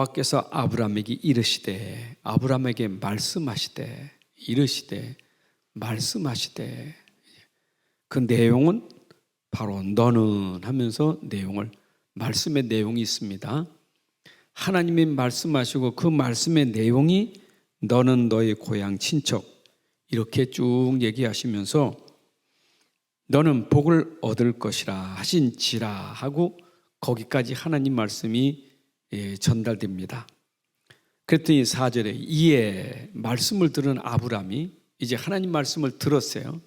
여호와께서 아브라함에게 이르시되, 아브라함에게 말씀하시되, 이르시되, 말씀하시되, 그 내용은 바로 너는 하면서 말씀의 내용이 있습니다. 하나님이 말씀하시고 그 말씀의 내용이 너는 너의 고향 친척 이렇게 쭉 얘기하시면서 너는 복을 얻을 것이라 하신지라 하고 거기까지 하나님 말씀이 전달됩니다. 그랬더니 4절에 이에 말씀을 들은 아브라함이 이제 하나님 말씀을 들었어요.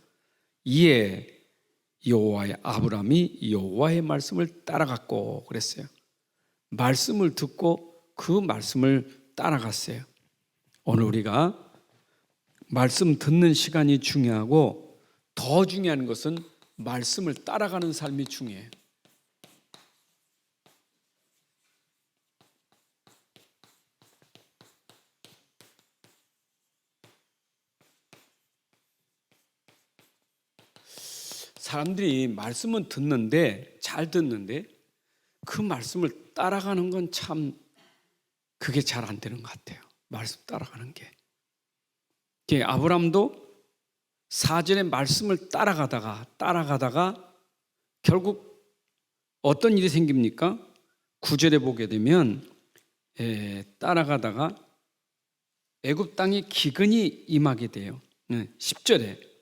이에 아브라함이 여호와의 말씀을 따라갔고 그랬어요. 말씀을 듣고 그 말씀을 따라갔어요. 오늘 우리가 말씀 듣는 시간이 중요하고 더 중요한 것은 말씀을 따라가는 삶이 중요해요. 사람들이 말씀은 듣는데 잘 듣는데 그 말씀을 따라가는 건 참 그게 잘 안 되는 것 같아요. 말씀 따라가는 게. 아브라함도 4절의 말씀을 따라가다가 결국 어떤 일이 생깁니까? 9절에 보게 되면 따라가다가 애굽 땅에 기근이 임하게 돼요. 10절에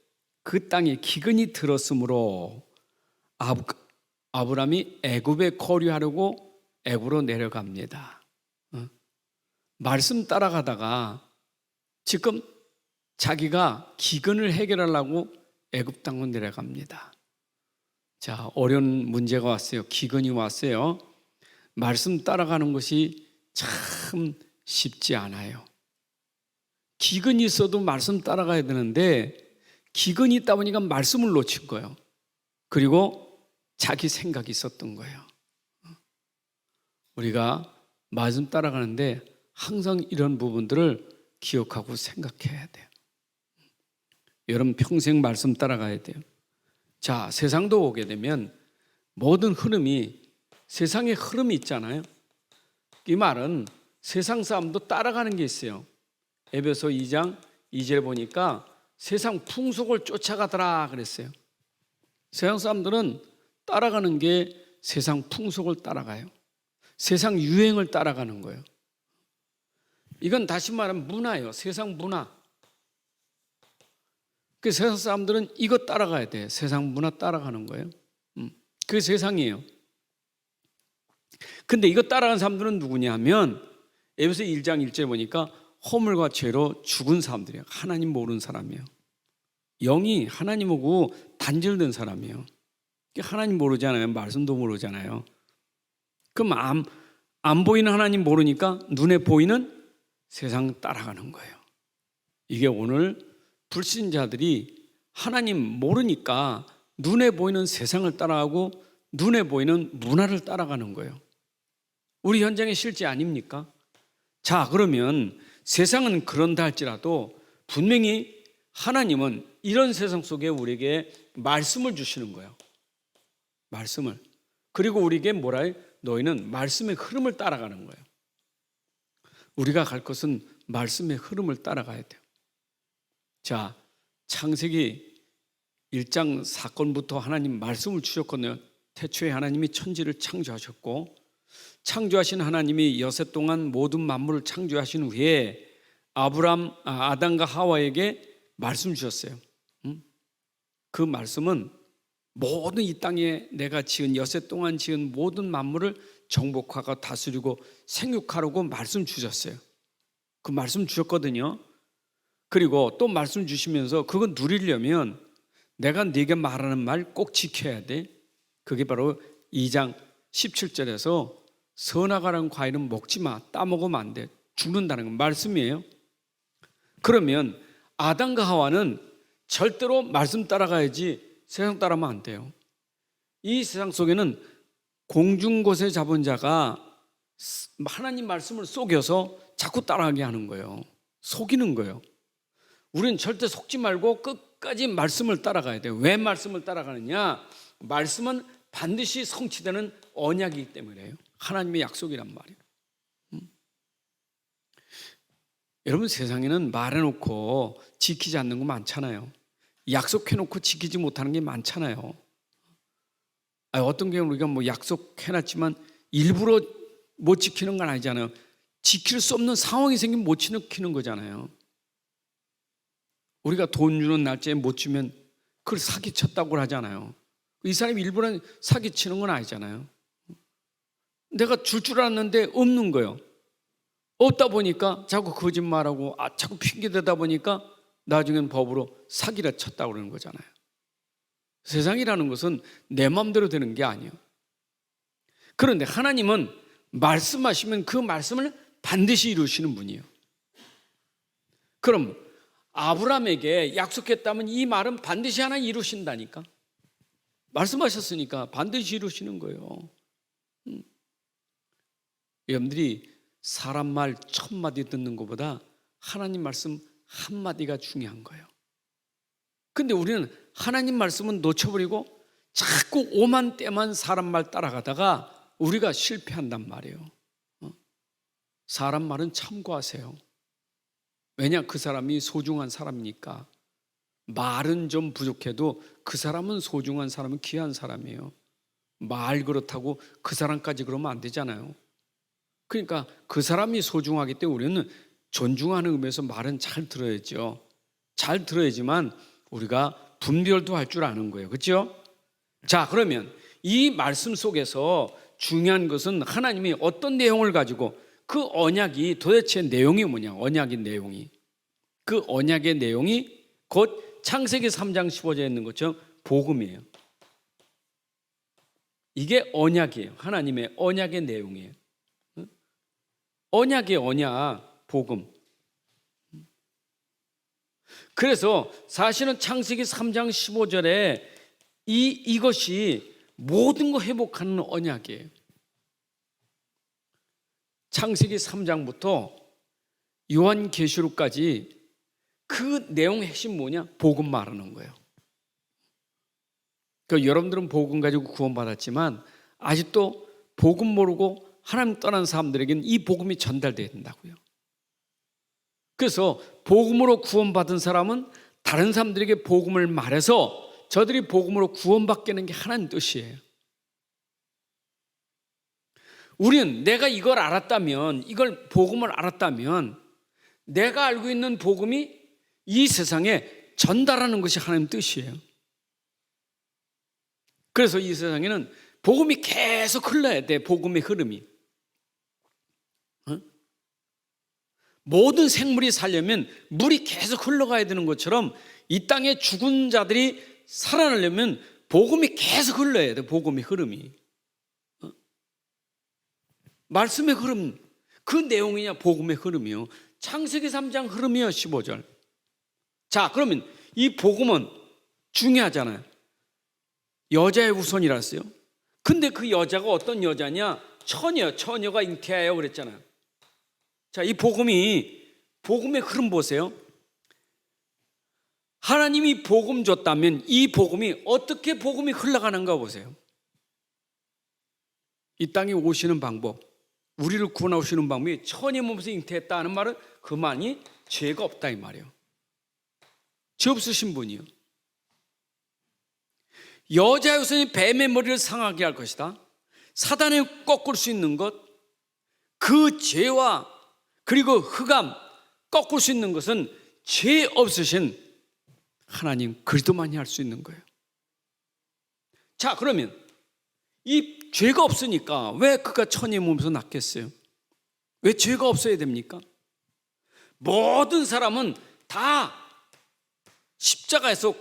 그 땅에 기근이 들었으므로 아브라함이 애굽에 거류하려고 애굽으로 내려갑니다. 말씀 따라가다가 지금 자기가 기근을 해결하려고 애굽 땅으로 내려갑니다. 자, 어려운 문제가 왔어요. 기근이 왔어요. 말씀 따라가는 것이 참 쉽지 않아요. 기근이 있어도 말씀 따라가야 되는데 기근이 있다 보니까 말씀을 놓친 거예요. 그리고 자기 생각이 있었던 거예요. 우리가 말씀 따라가는데 항상 이런 부분들을 기억하고 생각해야 돼요. 여러분 평생 말씀 따라가야 돼요. 자, 세상도 오게 되면 모든 흐름이 세상의 흐름이 있잖아요. 이 말은 세상 사람도 따라가는 게 있어요. 에베소 2장 2절에 보니까 세상 풍속을 쫓아가더라 그랬어요. 세상 사람들은 따라가는 게 세상 풍속을 따라가요. 세상 유행을 따라가는 거예요. 이건 다시 말하면 문화예요. 세상 문화. 그 세상 사람들은 이거 따라가야 돼. 세상 문화 따라가는 거예요. 그게 세상이에요. 근데 이거 따라가는 사람들은 누구냐 하면 에베소 1장 1절에 보니까 허물과 죄로 죽은 사람들이에요. 하나님 모르는 사람이에요. 영이 하나님하고 단절된 사람이에요. 하나님 모르잖아요. 말씀도 모르잖아요. 그럼 안 보이는 하나님 모르니까 눈에 보이는 세상 따라가는 거예요. 이게 오늘 불신자들이 하나님 모르니까 눈에 보이는 세상을 따라가고 눈에 보이는 문화를 따라가는 거예요. 우리 현장의 실제 아닙니까? 자, 그러면 세상은 그런다 할지라도 분명히 하나님은 이런 세상 속에 우리에게 말씀을 주시는 거예요. 말씀을. 그리고 우리에게 뭐라 해요? 너희는 말씀의 흐름을 따라가는 거예요. 우리가 갈 것은 말씀의 흐름을 따라가야 돼요. 자, 창세기 1장 사건부터 하나님 말씀을 주셨거든요. 태초에 하나님이 천지를 창조하셨고 창조하신 하나님이 여세 동안 모든 만물을 창조하신 후에 아담과 하와에게 말씀 주셨어요. 그 말씀은 모든 이 땅에 내가 지은 여세 동안 지은 모든 만물을 정복하고 다스리고 생육하라고 말씀 주셨어요. 그 말씀 주셨거든요. 그리고 또 말씀 주시면서 그거 누리려면 내가 네게 말하는 말 꼭 지켜야 돼. 그게 바로 2장 17절에서 선악과라는 과일은 먹지 마. 따먹으면 안 돼. 죽는다는 건 말씀이에요. 그러면 아담과 하와는 절대로 말씀 따라가야지 세상 따라하면 안 돼요. 이 세상 속에는 공중곳에 잡은 자가 하나님 말씀을 속여서 자꾸 따라하게 하는 거예요. 속이는 거예요. 우리는 절대 속지 말고 끝까지 말씀을 따라가야 돼요. 왜 말씀을 따라가느냐? 말씀은 반드시 성취되는 언약이기 때문에요. 하나님의 약속이란 말이에요. 여러분, 세상에는 말해놓고 지키지 않는 거 많잖아요. 약속해놓고 지키지 못하는 게 많잖아요. 어떤 경우는 우리가 뭐 약속해놨지만 일부러 못 지키는 건 아니잖아요. 지킬 수 없는 상황이 생기면 못 지키는 거잖아요. 우리가 돈 주는 날짜에 못 주면 그걸 사기쳤다고 하잖아요. 이 사람이 일부러 사기치는 건 아니잖아요. 내가 줄 줄 알았는데 없는 거예요. 없다 보니까 자꾸 거짓말하고 자꾸 핑계대다 보니까 나중엔 법으로 사기를 쳤다고 그러는 거잖아요. 세상이라는 것은 내 마음대로 되는 게 아니에요. 그런데 하나님은 말씀하시면 그 말씀을 반드시 이루시는 분이에요. 그럼 아브라함에게 약속했다면 이 말은 반드시 하나님 이루신다니까. 말씀하셨으니까 반드시 이루시는 거예요. 여러분들이 사람 말 1000마디 듣는 것보다 하나님 말씀 한마디가 중요한 거예요. 근데 우리는 하나님 말씀은 놓쳐버리고 자꾸 오만 때만 사람 말 따라가다가 우리가 실패한단 말이에요. 사람 말은 참고하세요. 왜냐? 그 사람이 소중한 사람이니까. 말은 좀 부족해도 그 사람은 소중한 사람은 귀한 사람이에요. 말 그렇다고 그 사람까지 그러면 안 되잖아요. 그러니까 그 사람이 소중하기 때문에 우리는 존중하는 의미에서 말은 잘 들어야죠. 잘 들어야지만 우리가 분별도 할 줄 아는 거예요. 그렇죠? 자, 그러면 이 말씀 속에서 중요한 것은 하나님이 어떤 내용을 가지고 그 언약이 도대체 내용이 뭐냐? 언약의 내용이. 그 언약의 내용이 곧 창세기 3장 15절에 있는 것처럼 복음이에요. 이게 언약이에요. 하나님의 언약의 내용이에요. 언약의 언약, 복음. 그래서 사실은 창세기 3장 15절에 이것이 모든 거 회복하는 언약이에요. 창세기 3장부터 요한계시록까지 그 내용 핵심 뭐냐? 복음 말하는 거예요. 그러니까 여러분들은 복음 가지고 구원받았지만 아직도 복음 모르고 하나님 떠난 사람들에게는 이 복음이 전달돼야 된다고요. 그래서 복음으로 구원받은 사람은 다른 사람들에게 복음을 말해서 저들이 복음으로 구원받게 하는 게 하나님 뜻이에요. 우리는 내가 이걸 알았다면, 이걸 복음을 알았다면 내가 알고 있는 복음이 이 세상에 전달하는 것이 하나님 뜻이에요. 그래서 이 세상에는 복음이 계속 흘러야 돼. 복음의 흐름이. 모든 생물이 살려면 물이 계속 흘러가야 되는 것처럼 이 땅에 죽은 자들이 살아나려면 복음이 계속 흘러야 돼. 복음의 흐름이. 말씀의 흐름, 그 내용이냐? 복음의 흐름이요. 창세기 3장 흐름이요. 15절. 자, 그러면 이 복음은 중요하잖아요. 여자의 후손이라 했어요. 근데 그 여자가 어떤 여자냐? 처녀가 잉태하여 그랬잖아요. 자, 이 복음의 흐름 보세요. 하나님이 복음 줬다면 이 복음이 어떻게 복음이 흘러가는가 보세요. 이 땅에 오시는 방법, 우리를 구원하시는 방법이 처녀 몸에서 잉태했다 하는 말은 그만이 죄가 없다 이 말이에요. 죄 없으신 분이요. 여자의 후손이 뱀의 머리를 상하게 할 것이다. 사단을 꺾을 수 있는 것, 그 죄와 그리고 흑암 꺾을 수 있는 것은 죄 없으신 하나님 그리스도만이 할 수 있는 거예요. 자, 그러면 이 죄가 없으니까 왜 그가 처녀의 몸에서 났겠어요? 왜 죄가 없어야 됩니까? 모든 사람은 다 십자가에서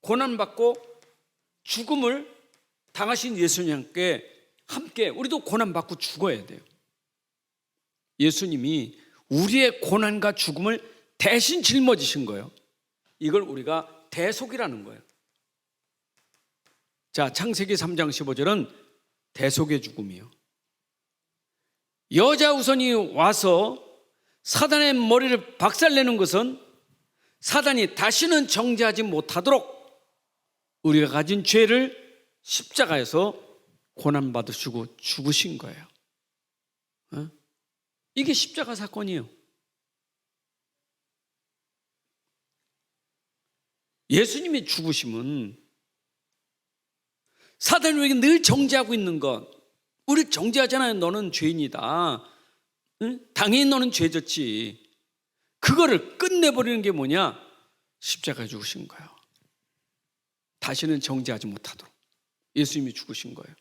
고난받고 죽음을 당하신 예수님께 함께 우리도 고난받고 죽어야 돼요. 예수님이 우리의 고난과 죽음을 대신 짊어지신 거예요. 이걸 우리가 대속이라는 거예요. 자, 창세기 3장 15절은 대속의 죽음이요. 여자 후손이 와서 사단의 머리를 박살내는 것은 사단이 다시는 정죄하지 못하도록 우리가 가진 죄를 십자가에서 고난받으시고 죽으신 거예요. 이게 십자가 사건이에요. 예수님의 죽으심은 사단이 우리에게 늘 정죄하고 있는 것, 우리 정죄하잖아요. 너는 죄인이다. 응? 당연히 너는 죄졌지. 그거를 끝내버리는 게 뭐냐? 십자가에 죽으신 거예요. 다시는 정죄하지 못하도록 예수님이 죽으신 거예요.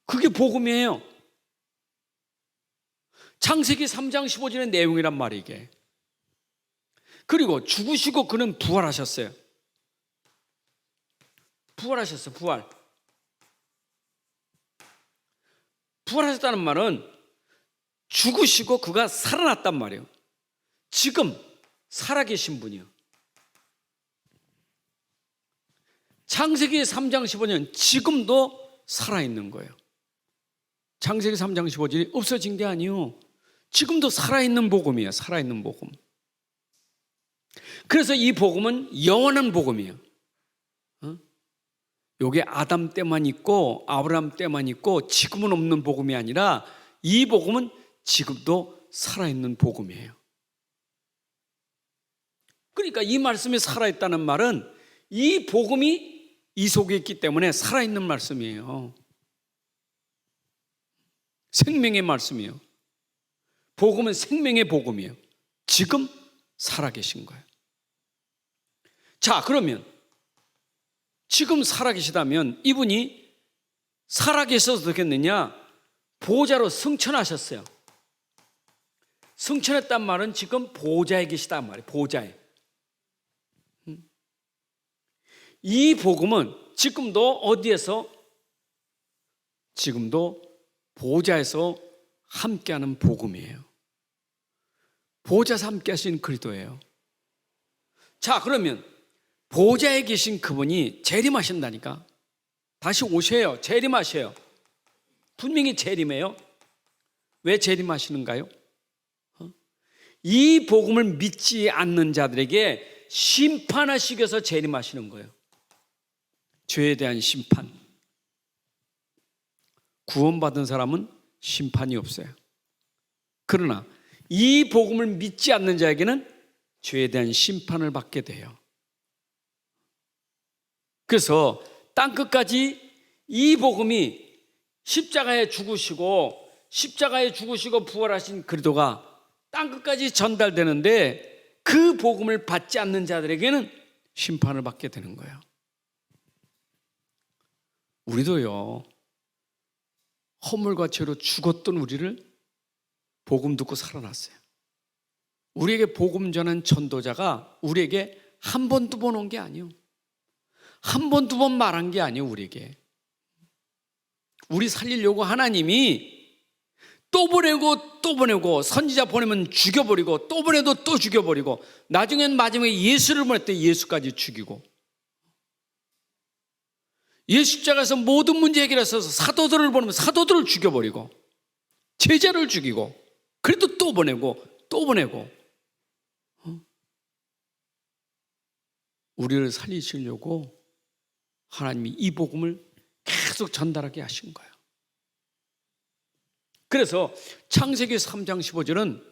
그게 복음이에요. 창세기 3장 15절의 내용이란 말이에요, 이게. 그리고 죽으시고 그는 부활하셨어요. 부활하셨어요, 부활. 부활하셨다는 말은 죽으시고 그가 살아났단 말이에요. 지금 살아계신 분이요. 창세기 3장 15년 지금도 살아있는 거예요. 창세기 3장 15절이 없어진 게 아니요, 지금도 살아있는 복음이에요. 살아있는 복음. 그래서 이 복음은 영원한 복음이에요. 요게 아담 때만 있고 아브라함 때만 있고 지금은 없는 복음이 아니라 이 복음은 지금도 살아있는 복음이에요. 그러니까 이 말씀이 살아있다는 말은 이 복음이 이 속에 있기 때문에 살아있는 말씀이에요. 생명의 말씀이에요. 복음은 생명의 복음이에요. 지금 살아계신 거예요. 자, 그러면 지금 살아계시다면 이분이 살아계셔서 어떻게 했느냐? 보좌로 승천하셨어요. 승천했단 말은 지금 보좌에 계시단 말이에요. 보좌에. 이 복음은 지금도 어디에서? 지금도 보좌에서 함께하는 복음이에요. 보좌에서 함께 하신 그리스도예요. 자, 그러면 보좌에 계신 그분이 재림하신다니까. 다시 오셔요. 재림하셔요. 분명히 재림해요. 왜 재림하시는가요? 이 복음을 믿지 않는 자들에게 심판하시기 위해서 재림하시는 거예요. 죄에 대한 심판. 구원받은 사람은 심판이 없어요. 그러나 이 복음을 믿지 않는 자에게는 죄에 대한 심판을 받게 돼요. 그래서 땅끝까지 이 복음이 십자가에 죽으시고 부활하신 그리스도가 땅끝까지 전달되는데 그 복음을 받지 않는 자들에게는 심판을 받게 되는 거예요. 우리도요, 허물과 죄로 죽었던 우리를 복음 듣고 살아났어요. 우리에게 복음 전한 전도자가 우리에게 한 번, 두 번 온 게 아니에요. 한 번, 두 번 말한 게 아니에요, 우리에게. 우리 살리려고 하나님이 또 보내고 또 보내고, 선지자 보내면 죽여버리고 또 보내도 또 죽여버리고, 나중엔 마지막에 예수를 보냈더니 예수까지 죽이고, 예수 십자가에서 모든 문제 해결해서 사도들을 보내면 사도들을 죽여버리고, 제자를 죽이고, 그래도 또 보내고 또 보내고, 우리를 살리시려고 하나님이 이 복음을 계속 전달하게 하신 거예요. 그래서 창세기 3장 15절은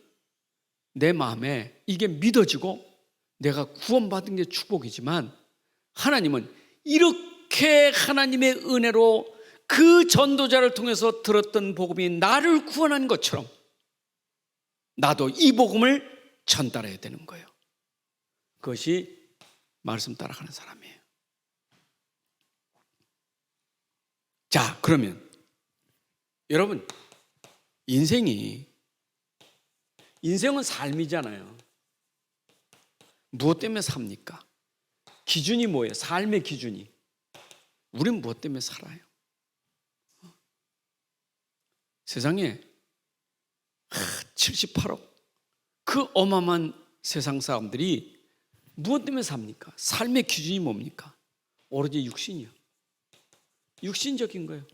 내 마음에 이게 믿어지고 내가 구원받은 게 축복이지만, 하나님은 이렇게 하나님의 은혜로 그 전도자를 통해서 들었던 복음이 나를 구원한 것처럼 나도 이 복음을 전달해야 되는 거예요. 그것이 말씀 따라가는 사람이에요. 자, 그러면 여러분, 인생은 삶이잖아요. 무엇 때문에 삽니까? 기준이 뭐예요? 삶의 기준이. 우리는 무엇 때문에 살아요? 세상에 78억 그 어마어마한 세상 사람들이 무엇 때문에 삽니까? 삶의 기준이 뭡니까? 오로지 육신이요. 육신적인 거예요.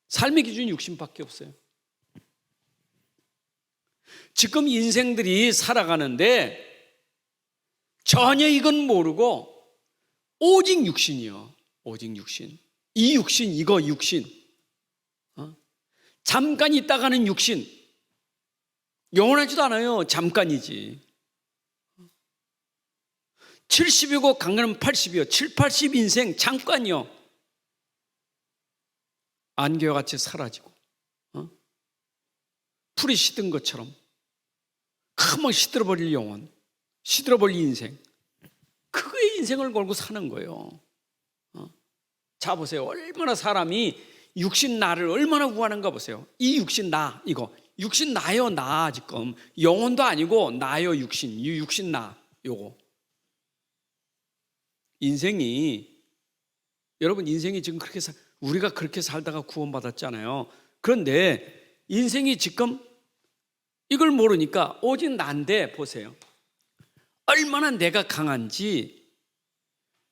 삶의 기준이 육신밖에 없어요. 지금 인생들이 살아가는데 전혀 이건 모르고 오직 육신이요. 오직 육신. 이 육신, 이거 육신. 잠깐 있다가는 육신. 영원하지도 않아요. 잠깐이지. 70이고 강건하면 80이요. 7, 80 인생 잠깐이요. 안개와 같이 사라지고 풀이 시든 것처럼 금방 시들어버릴 영혼, 시들어버릴 인생, 그거의 인생을 걸고 사는 거예요. 자 보세요. 얼마나 사람이 육신 나를 얼마나 구하는가 보세요. 이 육신 나, 이거 육신 나요. 나 지금 영혼도 아니고 나요. 육신, 이 육신 나 요거. 인생이, 여러분 인생이 지금 그렇게 우리가 그렇게 살다가 구원받았잖아요. 그런데 인생이 지금 이걸 모르니까 오직 난데, 보세요. 얼마나 내가 강한지,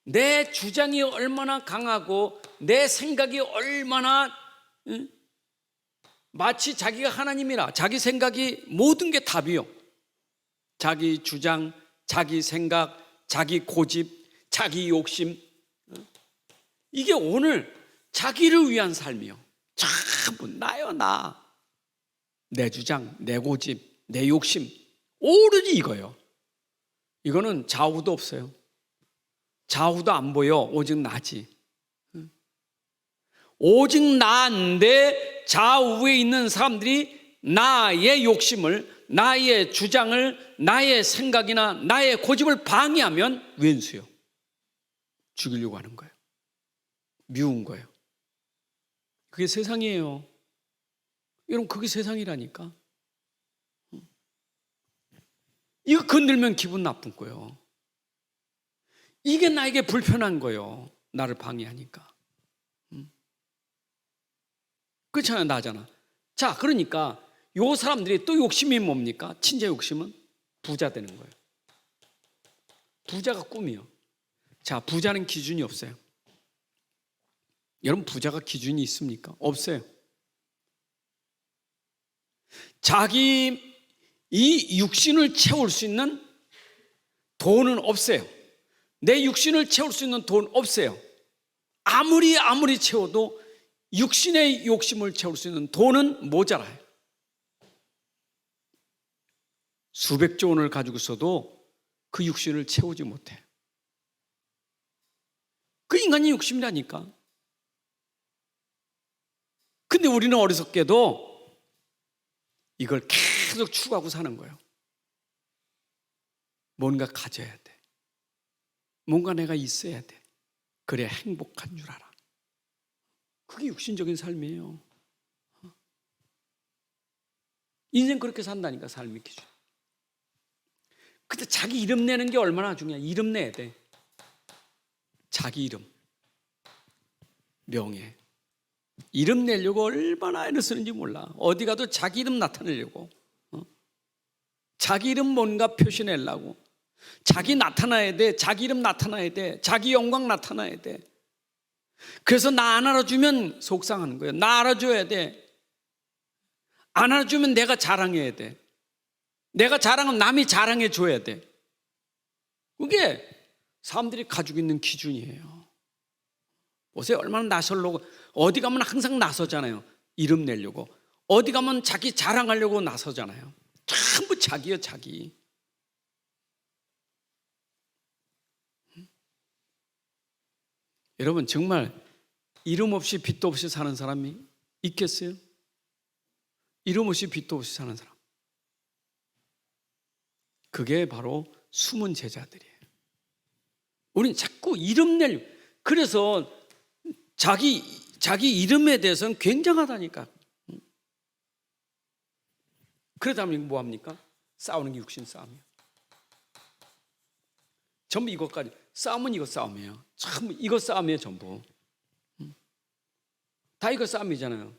내 주장이 얼마나 강하고 내 생각이 얼마나 마치 자기가 하나님이라 자기 생각이 모든 게 답이요. 자기 주장, 자기 생각, 자기 고집, 자기 욕심, 이게 오늘 자기를 위한 삶이요. 전부 나요. 나, 내 주장, 내 고집, 내 욕심, 오로지 이거요. 이거는 좌우도 없어요. 좌우도 안 보여. 오직 나지. 오직 나인데 좌우에 있는 사람들이 나의 욕심을, 나의 주장을, 나의 생각이나 나의 고집을 방해하면 왼수요. 죽이려고 하는 거예요. 미운 거예요. 그게 세상이에요. 여러분, 그게 세상이라니까. 이거 건들면 기분 나쁜 거예요. 이게 나에게 불편한 거예요. 나를 방해하니까. 그렇잖아요. 나잖아. 자, 그러니까 요 사람들이 또 욕심이 뭡니까? 친자 욕심은 부자 되는 거예요. 부자가 꿈이요. 자, 부자는 기준이 없어요. 여러분, 부자가 기준이 있습니까? 없어요. 자기 이 육신을 채울 수 있는 돈은 없어요. 내 육신을 채울 수 있는 돈 없어요. 아무리 채워도 육신의 욕심을 채울 수 있는 돈은 모자라요. 수백조 원을 가지고 있어도 그 육신을 채우지 못해. 그 인간의 욕심이라니까. 근데 우리는 어리석게도 이걸 계속 추구하고 사는 거예요. 뭔가 가져야 돼. 뭔가 내가 있어야 돼. 그래야 행복한 줄 알아. 그게 육신적인 삶이에요. 인생 그렇게 산다니까, 삶의 기준. 근데 자기 이름 내는 게 얼마나 중요해. 이름 내야 돼. 자기 이름, 명예. 이름 내려고 얼마나 애를 쓰는지 몰라. 어디 가도 자기 이름 나타내려고, 자기 이름 뭔가 표시내려고, 자기 나타나야 돼. 자기 이름 나타나야 돼. 자기 영광 나타나야 돼. 그래서 나 안 알아주면 속상하는 거예요. 나 알아줘야 돼. 안 알아주면 내가 자랑해야 돼. 내가 자랑하면 남이 자랑해 줘야 돼. 그게 사람들이 가지고 있는 기준이에요. 보세요. 얼마나 나서려고. 어디 가면 항상 나서잖아요. 이름 내려고. 어디 가면 자기 자랑하려고 나서잖아요. 전부 자기요, 자기. 여러분, 정말 이름 없이 빚도 없이 사는 사람이 있겠어요? 이름 없이 빚도 없이 사는 사람, 그게 바로 숨은 제자들이에요. 우리는 자꾸 이름 내려고. 그래서 자기 이름에 대해서는 굉장하다니까. 그러다 보면 뭐합니까? 싸우는 게 육신 싸움이에요. 전부 이것까지. 싸움은 이거 싸움이에요. 참 이거 싸움이에요. 전부 다 이거 싸움이잖아요.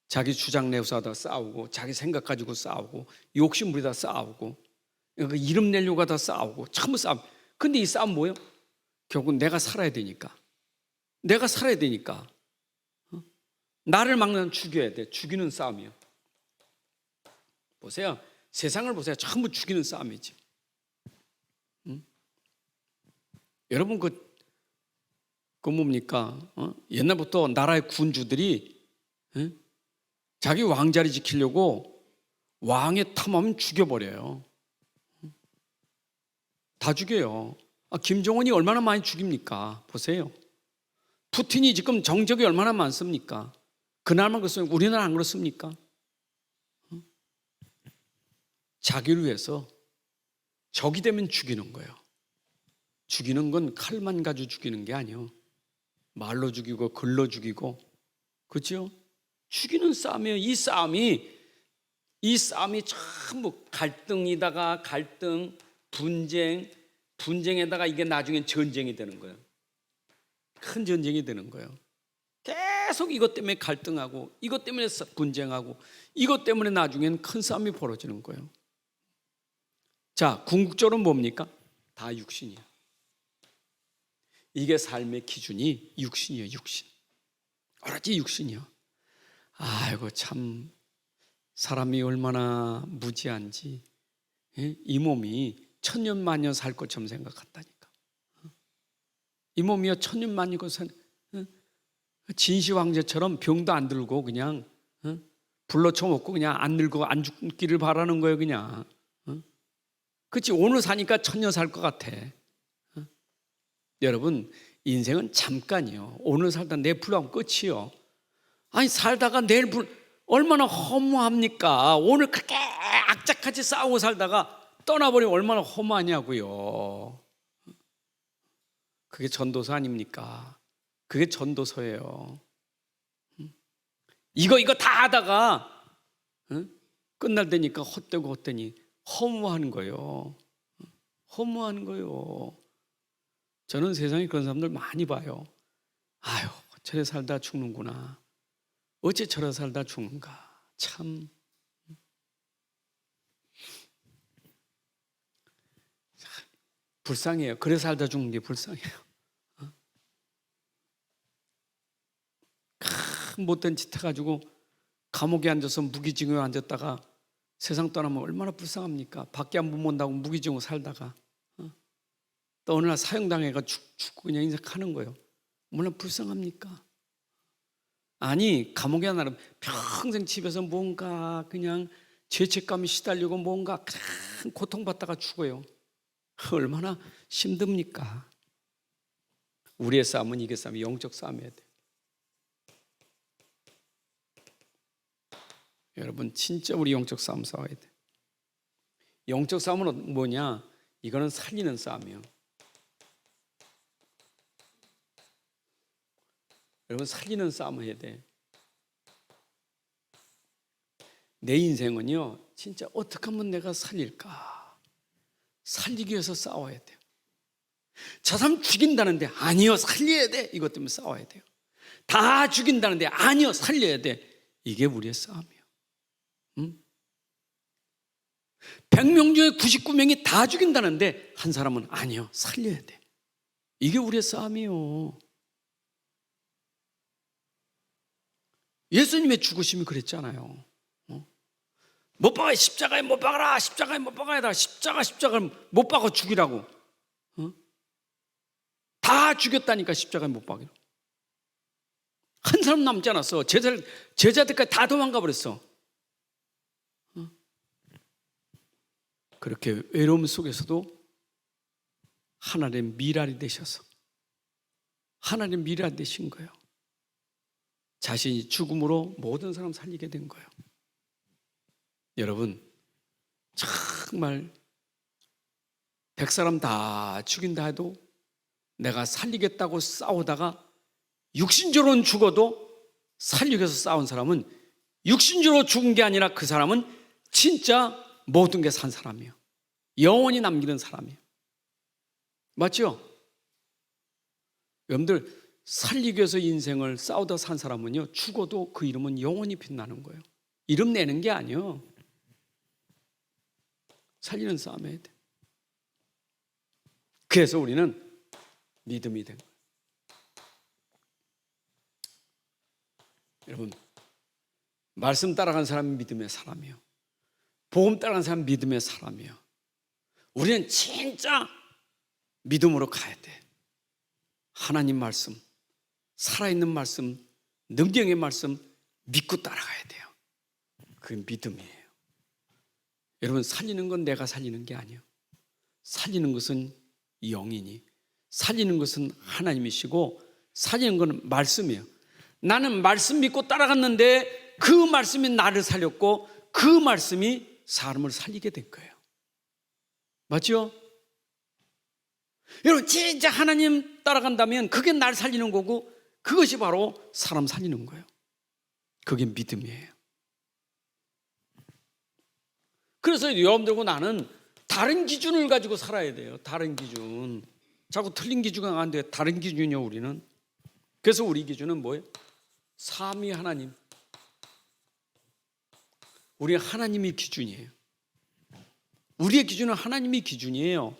자기 주장 내세워다 싸우고, 자기 생각 가지고 싸우고, 욕심 부리다 싸우고, 이름 내려고 하다 싸우고, 전부 싸움. 근데 이 싸움 뭐예요? 결국 내가 살아야 되니까. 내가 살아야 되니까 나를 막는 죽여야 돼. 죽이는 싸움이에요. 보세요. 세상을 보세요. 전부 죽이는 싸움이지. 여러분, 그 뭡니까? 옛날부터 나라의 군주들이 자기 왕자리 지키려고 왕의 탐하면 죽여버려요. 다 죽여요. 김정은이 얼마나 많이 죽입니까? 보세요. 푸틴이 지금 정적이 얼마나 많습니까? 그날만 그렇습니까? 우리나라 안 그렇습니까? 자기를 위해서 적이 되면 죽이는 거예요. 죽이는 건 칼만 가지고 죽이는 게 아니에요. 말로 죽이고 글로 죽이고, 그렇죠? 죽이는 싸움이에요. 이 싸움이 전부 갈등이다가 갈등, 분쟁에다가 이게 나중엔 전쟁이 되는 거예요. 큰 전쟁이 되는 거예요. 계속 이것 때문에 갈등하고, 이것 때문에 분쟁하고, 이것 때문에 나중엔 큰 싸움이 벌어지는 거예요. 자, 궁극적으로 뭡니까? 다 육신이에요. 이게 삶의 기준이 육신이에요. 육신. 오로지 육신이요. 아이고, 참 사람이 얼마나 무지한지. 이 몸이 천년 만년 살 것처럼 생각한다니까. 이 몸이요, 천년 만년 진시 황제처럼 병도 안 들고 그냥 불러쳐 먹고 그냥 안 늙고 안 죽기를 바라는 거예요. 그냥. 그렇지, 오늘 사니까 천년 살 것 같아. 여러분, 인생은 잠깐이요. 오늘 살다 내일 불나면 끝이요. 아니, 살다가 내일 얼마나 허무합니까? 오늘 그렇게 악착같이 싸우고 살다가 떠나버리면 얼마나 허무하냐고요. 그게 전도서 아닙니까? 그게 전도서예요. 이거 다 하다가 끝날 때니까 헛되니 허무한 거예요. 허무한 거예요. 저는 세상에 그런 사람들 많이 봐요. 아유, 저래 살다 죽는구나. 어째 저래 살다 죽는가. 참. 불쌍해요. 그래 살다 죽는 게 불쌍해요. 큰 못된 짓 해가지고 감옥에 앉아서 무기징역에 앉았다가 세상 떠나면 얼마나 불쌍합니까? 밖에 안 본다고 무기징역 살다가 또 어느 날 사형당해가 죽고 그냥 인생하는 거예요. 얼마나 불쌍합니까? 아니, 감옥에 안 나면 평생 집에서 뭔가 그냥 죄책감이 시달리고 뭔가 큰 고통받다가 죽어요. 얼마나 힘듭니까? 우리의 싸움은 이게 싸움이 영적 싸움이어야 돼요. 여러분, 진짜 우리 영적 싸움 싸워야 돼요. 영적 싸움은 뭐냐? 이거는 살리는 싸움이에요. 여러분, 살리는 싸움을 해야 돼. 내 인생은요, 진짜 어떻게 하면 내가 살릴까? 살리기 위해서 싸워야 돼요. 저 사람 죽인다는데 아니요, 살려야 돼. 이것 때문에 싸워야 돼요. 다 죽인다는데 아니요, 살려야 돼. 이게 우리의 싸움이에요. 100명 중에 99명이 다 죽인다는데 한 사람은 아니요, 살려야 돼. 이게 우리의 싸움이에요. 예수님의 죽으심이 그랬잖아요. 못 박아, 십자가에 못 박아라, 십자가에 못 박아야 십자가를 못 박아 죽이라고. 다 죽였다니까, 십자가에 못 박이로. 한 사람 남지 않았어. 제자들까지 다 도망가 버렸어. 그렇게 외로움 속에서도 하나님의 미랄이 되셔서 하나님의 미랄이 되신 거예요. 자신이 죽음으로 모든 사람 살리게 된 거예요. 여러분, 정말 100사람 다 죽인다 해도 내가 살리겠다고 싸우다가 육신적으로는 죽어도 살리기 위해서 싸운 사람은 육신적으로 죽은 게 아니라 그 사람은 진짜 모든 게 산 사람이에요. 영원히 남기는 사람이에요. 맞죠? 여러분들, 살리기 위해서 인생을 싸우다 산 사람은요, 죽어도 그 이름은 영원히 빛나는 거예요. 이름 내는 게 아니에요. 살리는 싸움 해야 돼. 그래서 우리는 믿음이 된 거예요. 여러분, 말씀 따라간 사람이 믿음의 사람이에요. 복음 따라간 사람이 믿음의 사람이에요. 우리는 진짜 믿음으로 가야 돼. 하나님 말씀, 살아있는 말씀, 능력의 말씀 믿고 따라가야 돼요. 그게 믿음이에요. 여러분, 살리는 건 내가 살리는 게 아니에요. 살리는 것은 영이니 살리는 것은 하나님이시고 살리는 것은 말씀이에요. 나는 말씀 믿고 따라갔는데 그 말씀이 나를 살렸고 그 말씀이 사람을 살리게 된 거예요. 맞죠? 여러분 진짜 하나님 따라간다면 그게 날 살리는 거고 그것이 바로 사람 살리는 거예요. 그게 믿음이에요. 그래서 여러분들과 나는 다른 기준을 가지고 살아야 돼요. 다른 기준. 자꾸 틀린 기준이 안 돼요. 다른 기준이요 우리는. 그래서 우리 기준은 뭐예요? 삼위 하나님. 우리 하나님이 기준이에요. 우리의 기준은 하나님이 기준이에요.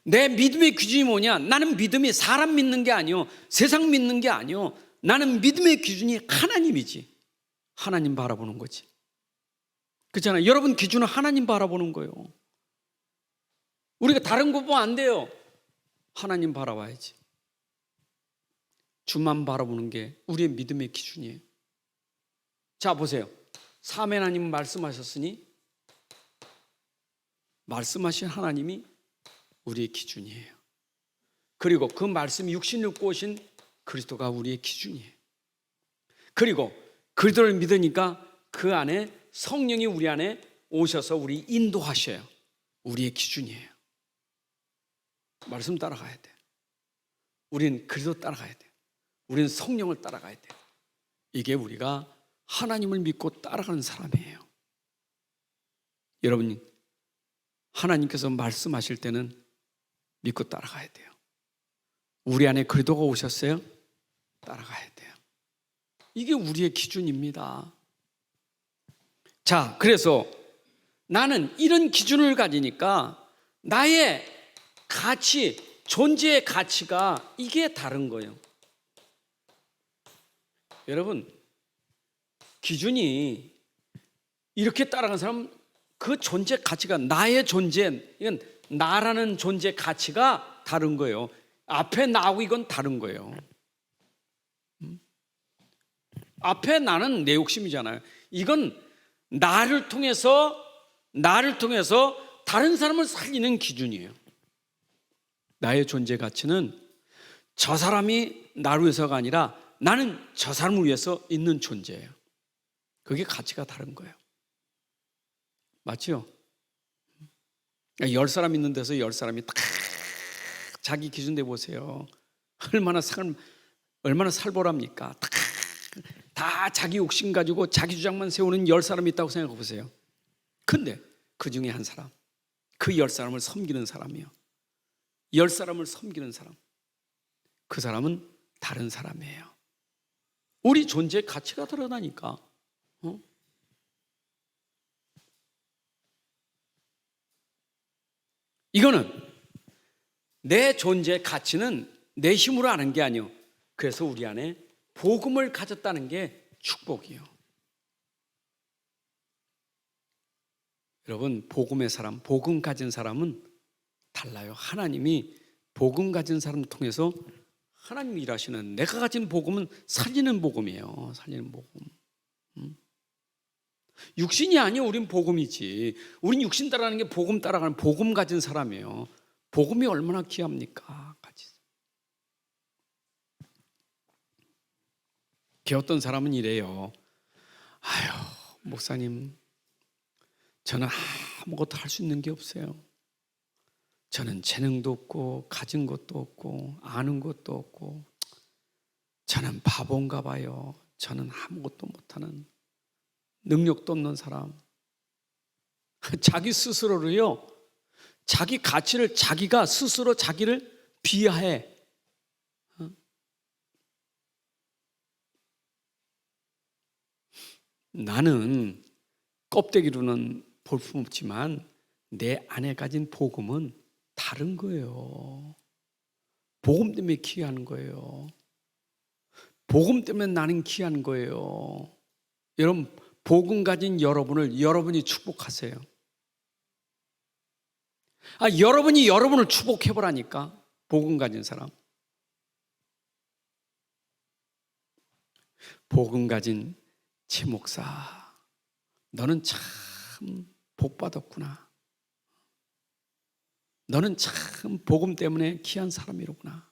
내 믿음의 기준이 뭐냐? 나는 믿음이 사람 믿는 게 아니요, 세상 믿는 게 아니요. 나는 믿음의 기준이 하나님이지. 하나님 바라보는 거지. 그렇잖아요. 여러분 기준은 하나님 바라보는 거예요. 우리가 다른 거 보면 안 돼요. 하나님 바라봐야지. 주만 바라보는 게 우리의 믿음의 기준이에요. 자 보세요. 삼위 하나님 말씀하셨으니 말씀하신 하나님이 우리의 기준이에요. 그리고 그 말씀이 육신을 입고 오신 그리스도가 우리의 기준이에요. 그리고 그리스도를 믿으니까 그 안에 성령이 우리 안에 오셔서 우리 인도하셔요. 우리의 기준이에요. 말씀 따라가야 돼. 우리는 그리스도 따라가야 돼. 우리는 성령을 따라가야 돼. 이게 우리가 하나님을 믿고 따라가는 사람이에요. 여러분 하나님께서 말씀하실 때는 믿고 따라가야 돼요. 우리 안에 그리스도가 오셨어요? 따라가야 돼요. 이게 우리의 기준입니다. 자, 그래서 나는 이런 기준을 가지니까 나의 가치, 존재의 가치가 이게 다른 거예요. 여러분, 기준이 이렇게 따라가는 사람 그 존재 가치가 나의 존재, 이건 나라는 존재 가치가 다른 거예요. 앞에 나하고 이건 다른 거예요. 앞에 나는 내 욕심이잖아요. 이건 나를 통해서 다른 사람을 살리는 기준이에요. 나의 존재 가치는 저 사람이 나를 위해서가 아니라 나는 저 사람을 위해서 있는 존재예요. 그게 가치가 다른 거예요. 맞죠? 10사람 있는 데서 10사람이 딱 자기 기준 내 보세요. 얼마나 살벌합니까? 다 자기 욕심 가지고 자기 주장만 세우는 10사람이 있다고 생각해 보세요. 근데 그 중에 한 사람, 그 10사람을 섬기는 사람이요. 10사람을 섬기는 사람. 그 사람은 다른 사람이에요. 우리 존재의 가치가 드러나니까. 이거는 내 존재의 가치는 내 힘으로 아는 게 아니요. 그래서 우리 안에 복음을 가졌다는 게 축복이요. 여러분, 복음의 사람, 복음 가진 사람은 달라요. 하나님이 복음 가진 사람을 통해서 하나님이 일하시는, 내가 가진 복음은 살리는 복음이에요. 살리는 복음. 육신이 아니요, 우린 복음이지. 우린 육신 따라가는 게 복음 따라가는 복음 가진 사람이에요. 복음이 얼마나 귀합니까? 어떤 사람은 이래요. 아유, 목사님, 저는 아무것도 할 수 있는 게 없어요. 저는 재능도 없고 가진 것도 없고 아는 것도 없고 저는 바본가 봐요. 저는 아무것도 못하는, 능력도 없는 사람. 자기 스스로를요, 자기 가치를 자기가 스스로 자기를 비하해. 나는 껍데기로는 볼품없지만 내 안에 가진 복음은 다른 거예요. 복음 때문에 귀한 거예요. 복음 때문에 나는 귀한 거예요. 여러분, 복음 가진 여러분이 축복하세요. 여러분이 여러분을 축복해보라니까. 복음 가진 사람. 복음 가진 최 목사, 너는 참 복 받았구나. 너는 참 복음 때문에 귀한 사람이로구나.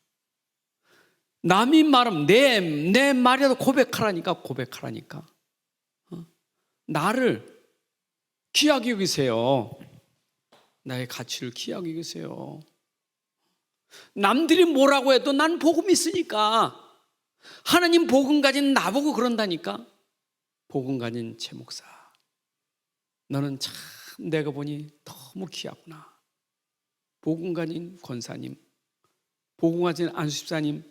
남이 말하면 내 말이라도 고백하라니까. 나를 귀하게 여기세요. 나의 가치를 귀하게 여기세요. 남들이 뭐라고 해도 난 복음이 있으니까. 하나님 복음 가진 나보고 그런다니까. 복음 가진 최 목사, 너는 참 내가 보니 너무 귀하구나. 복음 가진 권사님, 복음 가진 안수집사님,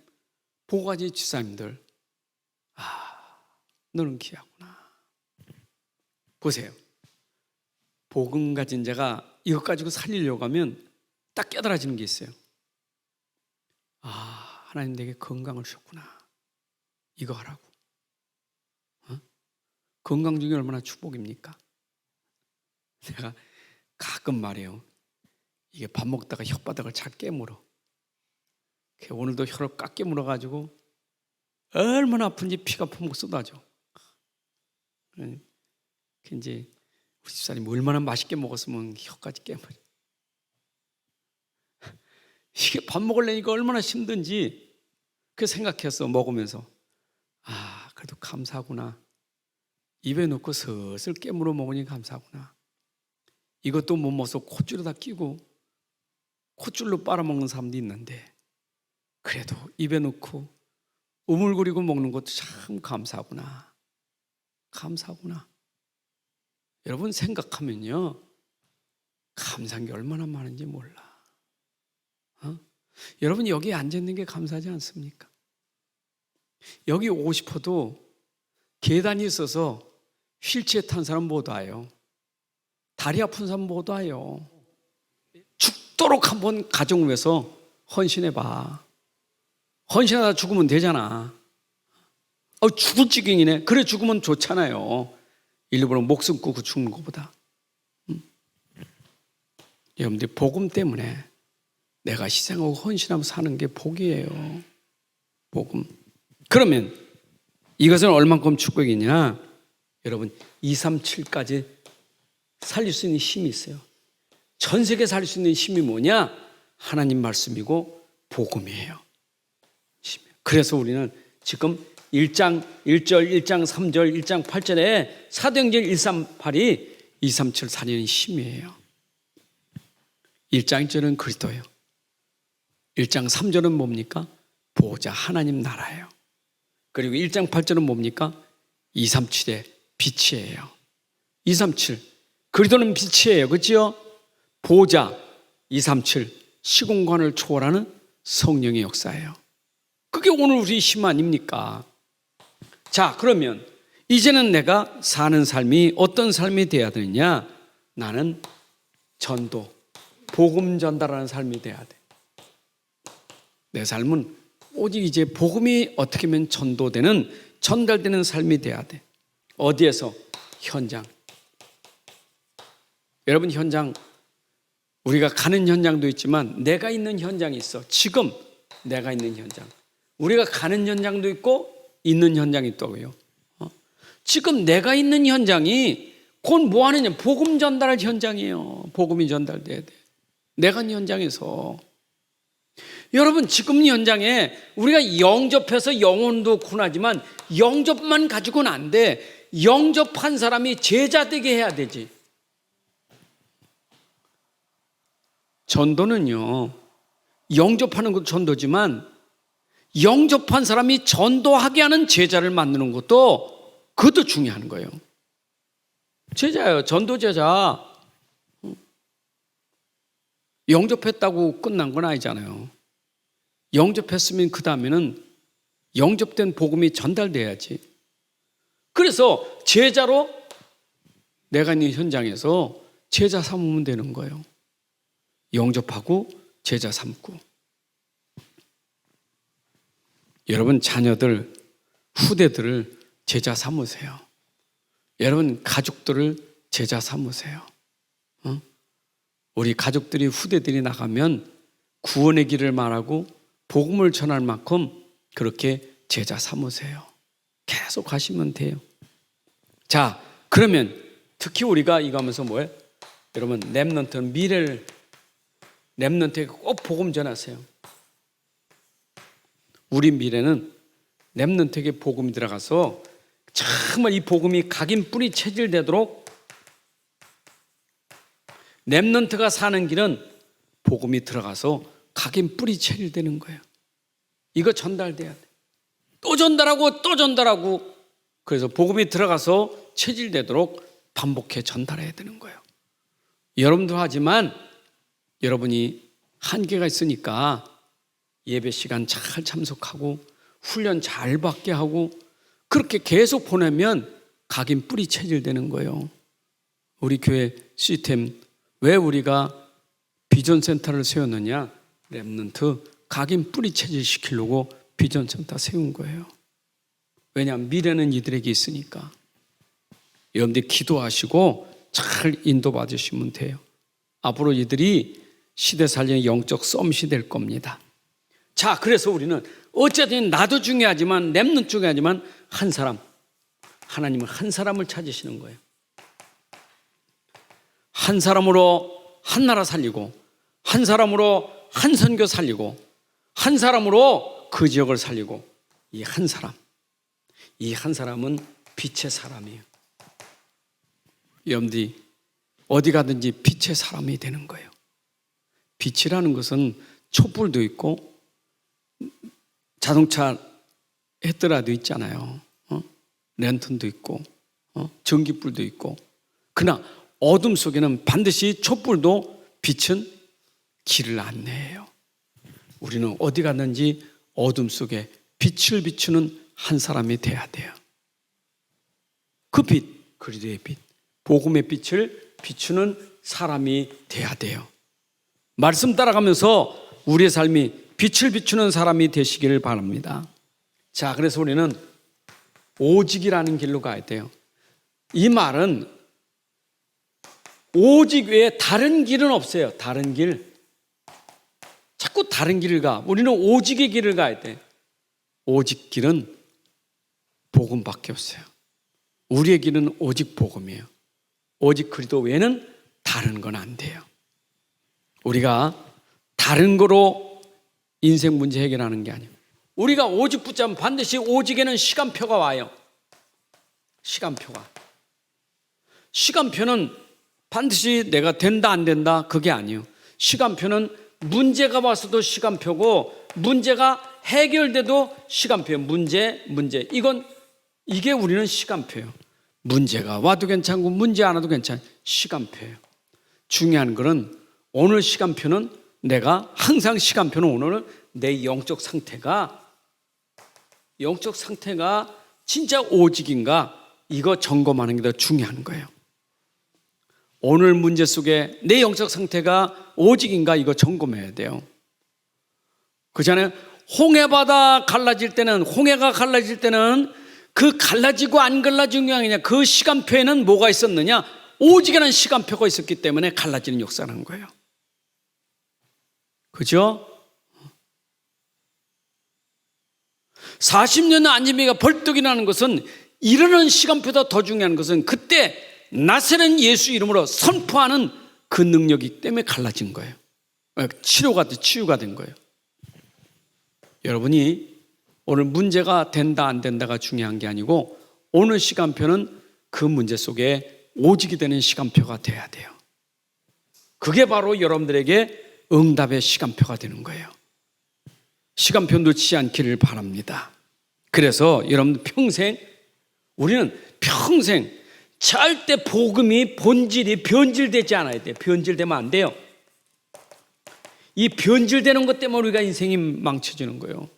복음 가진 집사님들, 너는 귀하구나. 보세요. 복음 가진 자가 이것 가지고 살리려고 하면 딱 깨달아지는 게 있어요. 하나님 내게 건강을 주셨구나. 이거 하라고. 건강 중에 얼마나 축복입니까? 내가 가끔 말해요. 이게 밥 먹다가 혓바닥을 잘 깨물어. 오늘도 혀를 꽉 깨물어가지고 얼마나 아픈지 피가 펑펑 쏟아져. 이제 우리 집사님 얼마나 맛있게 먹었으면 혀까지 깨물어. 이게 밥 먹으려니까 얼마나 힘든지 그 생각해서 먹으면서 그래도 감사하구나. 입에 넣고 슬슬 깨물어 먹으니 감사하구나. 이것도 못 먹어서 콧줄에다 끼고 콧줄로 빨아먹는 사람도 있는데 그래도 입에 넣고 우물거리고 먹는 것도 참 감사하구나. 감사하구나. 여러분 생각하면요, 감사한 게 얼마나 많은지 몰라. 여러분 여기 앉아있는 게 감사하지 않습니까? 여기 오고 싶어도 계단이 있어서 휠체어 탄 사람 못 와요. 다리 아픈 사람 못 와요. 죽도록 한번 가정 위해서 헌신해봐. 헌신하다 죽으면 되잖아. 죽을 지경이네. 그래 죽으면 좋잖아요. 일부러 목숨 끊고 죽는 것보다. 여러분들 복음 때문에 내가 희생하고 헌신하고 사는 게 복이에요. 복음. 그러면 이것은 얼만큼 축복이냐? 여러분 237까지 살릴 수 있는 힘이 있어요. 전 세계 살릴 수 있는 힘이 뭐냐? 하나님 말씀이고 복음이에요. 그래서 우리는 지금 1장 1절, 1장 3절, 1장 8절에 사도행전 138이 237 4년의 힘이에요. 1장 1절은 그리스도예요. 1장 3절은 뭡니까? 보호자 하나님 나라예요. 그리고 1장 8절은 뭡니까? 237의 빛이에요. 237 그리스도는 빛이에요. 그렇죠? 보호자 237 시공간을 초월하는 성령의 역사예요. 그게 오늘 우리 힘 아닙니까? 자, 그러면 이제는 내가 사는 삶이 어떤 삶이 돼야 되느냐? 나는 전도, 복음 전달하는 삶이 돼야 돼. 내 삶은 오직 이제 복음이 어떻게 하면 전달되는 삶이 돼야 돼. 어디에서? 현장. 여러분 현장, 우리가 가는 현장도 있지만 내가 있는 현장이 있어. 지금 내가 있는 현장. 우리가 가는 현장도 있고 있는 현장이 있다고요. 지금 내가 있는 현장이 곧 뭐 하느냐? 복음 전달할 현장이에요. 복음이 전달돼야 돼. 내가 있는 현장에서. 여러분 지금 현장에 우리가 영접해서 영혼도 구원하지만 영접만 가지고는 안 돼. 영접한 사람이 제자 되게 해야 되지. 전도는요, 영접하는 것도 전도지만 영접한 사람이 전도하게 하는 제자를 만드는 것도 그것도 중요한 거예요. 제자예요. 전도 제자. 영접했다고 끝난 건 아니잖아요. 영접했으면 그 다음에는 영접된 복음이 전달돼야지. 그래서 제자로 내가 있는 현장에서 제자 삼으면 되는 거예요. 영접하고 제자 삼고. 여러분 자녀들, 후대들을 제자 삼으세요. 여러분 가족들을 제자 삼으세요. 우리 가족들이 후대들이 나가면 구원의 길을 말하고 복음을 전할 만큼 그렇게 제자 삼으세요. 계속 하시면 돼요. 자, 그러면 특히 우리가 이거 하면서 뭐예요? 여러분 렘넌트는 렘넌트에게 꼭 복음 전하세요. 우리 미래는 렘넌트에게 복음이 들어가서 정말 이 복음이 각인 뿌리 체질되도록, 렘넌트가 사는 길은 복음이 들어가서 각인 뿌리 체질되는 거예요. 이거 전달돼야 돼. 또 전달하고 또 전달하고, 그래서 복음이 들어가서 체질되도록 반복해 전달해야 되는 거예요. 여러분도 하지만 여러분이 한계가 있으니까 예배 시간 잘 참석하고 훈련 잘 받게 하고 그렇게 계속 보내면 각인 뿌리 체질되는 거예요. 우리 교회 시스템, 왜 우리가 비전센터를 세웠느냐? 렘넌트 각인 뿌리 체질시키려고 비전센터 세운 거예요. 왜냐하면 미래는 이들에게 있으니까. 여러분들이 기도하시고 잘 인도받으시면 돼요. 앞으로 이들이 시대 살리는 영적 썸시 될 겁니다. 자, 그래서 우리는 어쨌든 나도 중요하지만 렘넌트 중요하지만 한 사람, 하나님은 한 사람을 찾으시는 거예요. 한 사람으로 한 나라 살리고, 한 사람으로 한 선교 살리고, 한 사람으로 그 지역을 살리고, 이 한 사람, 이 한 사람은 빛의 사람이에요. 여러분들이 어디 가든지 빛의 사람이 되는 거예요. 빛이라는 것은 촛불도 있고 자동차 헤드라도 있잖아요. 랜턴도 있고 전기불도 있고. 그러나 어둠 속에는 반드시 촛불도 빛은 길을 안내해요. 우리는 어디 갔는지 어둠 속에 빛을 비추는 한 사람이 돼야 돼요. 그 빛, 그리스도의 빛, 복음의 빛을 비추는 사람이 돼야 돼요. 말씀 따라가면서 우리의 삶이 빛을 비추는 사람이 되시기를 바랍니다. 자, 그래서 우리는 오직이라는 길로 가야 돼요. 이 말은 오직 외에 다른 길은 없어요. 다른 길. 자꾸 다른 길을 가. 우리는 오직의 길을 가야 돼. 오직 길은 복음밖에 없어요. 우리의 길은 오직 복음이에요. 오직 그리스도 외에는 다른 건 안 돼요. 우리가 다른 거로 인생 문제 해결하는 게 아니에요. 우리가 오직 붙잡으면 반드시 오직에는 시간표가 와요. 시간표는 반드시 내가 된다 안 된다 그게 아니에요. 시간표는 문제가 왔어도 시간표고, 문제가 해결돼도 시간표예요. 문제 이게 우리는 시간표예요. 문제가 와도 괜찮고 문제 안 와도 괜찮아요. 시간표예요. 중요한 거는 오늘 시간표는, 내가 항상 시간표는 오늘은 내 영적 상태가 진짜 오직인가, 이거 점검하는 게 더 중요한 거예요. 오늘 문제 속에 내 영적 상태가 오직인가, 이거 점검해야 돼요. 그렇잖아요. 홍해가 갈라질 때는 그 갈라지고 안 갈라지는 게 아니냐, 그 시간표에는 뭐가 있었느냐? 오직이라는 시간표가 있었기 때문에 갈라지는 역사를 한 거예요. 그죠? 40년 안짐이가 벌떡 일어나는 것은, 이르는 시간표보다 더 중요한 것은 그때 나사렛 예수 이름으로 선포하는 그 능력이기 때문에 갈라진 거예요. 치유가 된 거예요. 여러분이 오늘 문제가 된다 안 된다가 중요한 게 아니고, 오늘 시간표는 그 문제 속에 오직이 되는 시간표가 돼야 돼요. 그게 바로 여러분들에게 응답의 시간표가 되는 거예요. 시간표 놓치지 않기를 바랍니다. 그래서 여러분 우리는 평생 절대 복음이 본질이 변질되지 않아야 돼요. 변질되면 안 돼요. 이 변질되는 것 때문에 우리가 인생이 망쳐지는 거예요.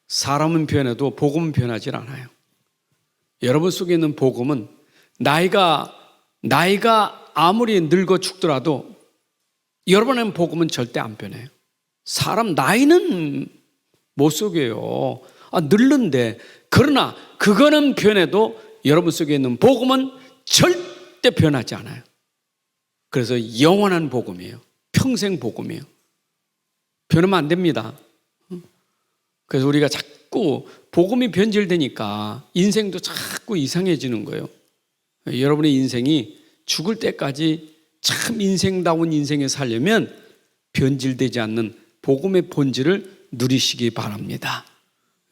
사람은 변해도 복음은 변하지 않아요. 여러분 속에 있는 복음은 나이가 아무리 늙어 죽더라도 여러분의 복음은 절대 안 변해요. 사람 나이는 못 속여요. 늙는데. 그러나 그거는 변해도 여러분 속에 있는 복음은 절대 변하지 않아요. 그래서 영원한 복음이에요. 평생 복음이에요. 변하면 안 됩니다. 그래서 우리가 자꾸 복음이 변질되니까 인생도 자꾸 이상해지는 거예요. 여러분의 인생이 죽을 때까지 참 인생다운 인생에 살려면 변질되지 않는 복음의 본질을 누리시기 바랍니다.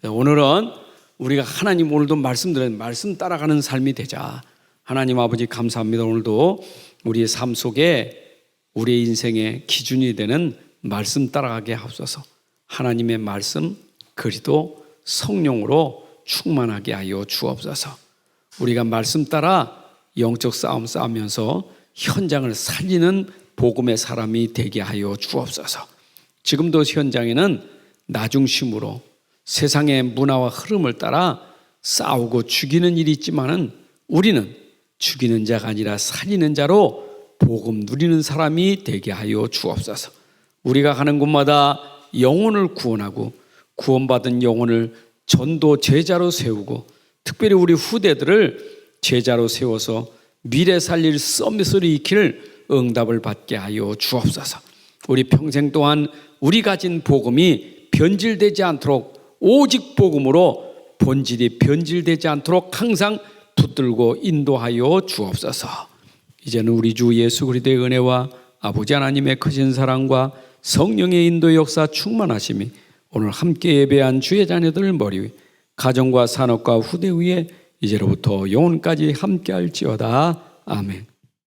오늘은 우리가 하나님 오늘도 말씀드린 말씀 따라가는 삶이 되자. 하나님 아버지 감사합니다. 오늘도 우리의 삶 속에 우리의 인생의 기준이 되는 말씀 따라가게 하옵소서. 하나님의 말씀 그리도 성령으로 충만하게 하여 주옵소서. 우리가 말씀 따라 영적 싸움 싸우면서 현장을 살리는 복음의 사람이 되게 하여 주옵소서. 지금도 현장에는 나중심으로 세상의 문화와 흐름을 따라 싸우고 죽이는 일이 있지만은 우리는 죽이는 자가 아니라 살리는 자로 복음 누리는 사람이 되게 하여 주옵소서. 우리가 가는 곳마다 영혼을 구원하고 구원받은 영혼을 전도 제자로 세우고 특별히 우리 후대들을 제자로 세워서 미래 살릴 서밋을 익힐 응답을 받게 하여 주옵소서. 우리 평생 동안 우리 가진 복음이 변질되지 않도록 오직 복음으로 본질이 변질되지 않도록 항상 붙들고 인도하여 주옵소서. 이제는 우리 주 예수 그리스도의 은혜와 아버지 하나님의 크신 사랑과 성령의 인도 역사 충만하심이 오늘 함께 예배한 주의 자녀들 머리 위 가정과 산업과 후대 위에 이제로부터 영원까지 함께 할지어다. 아멘.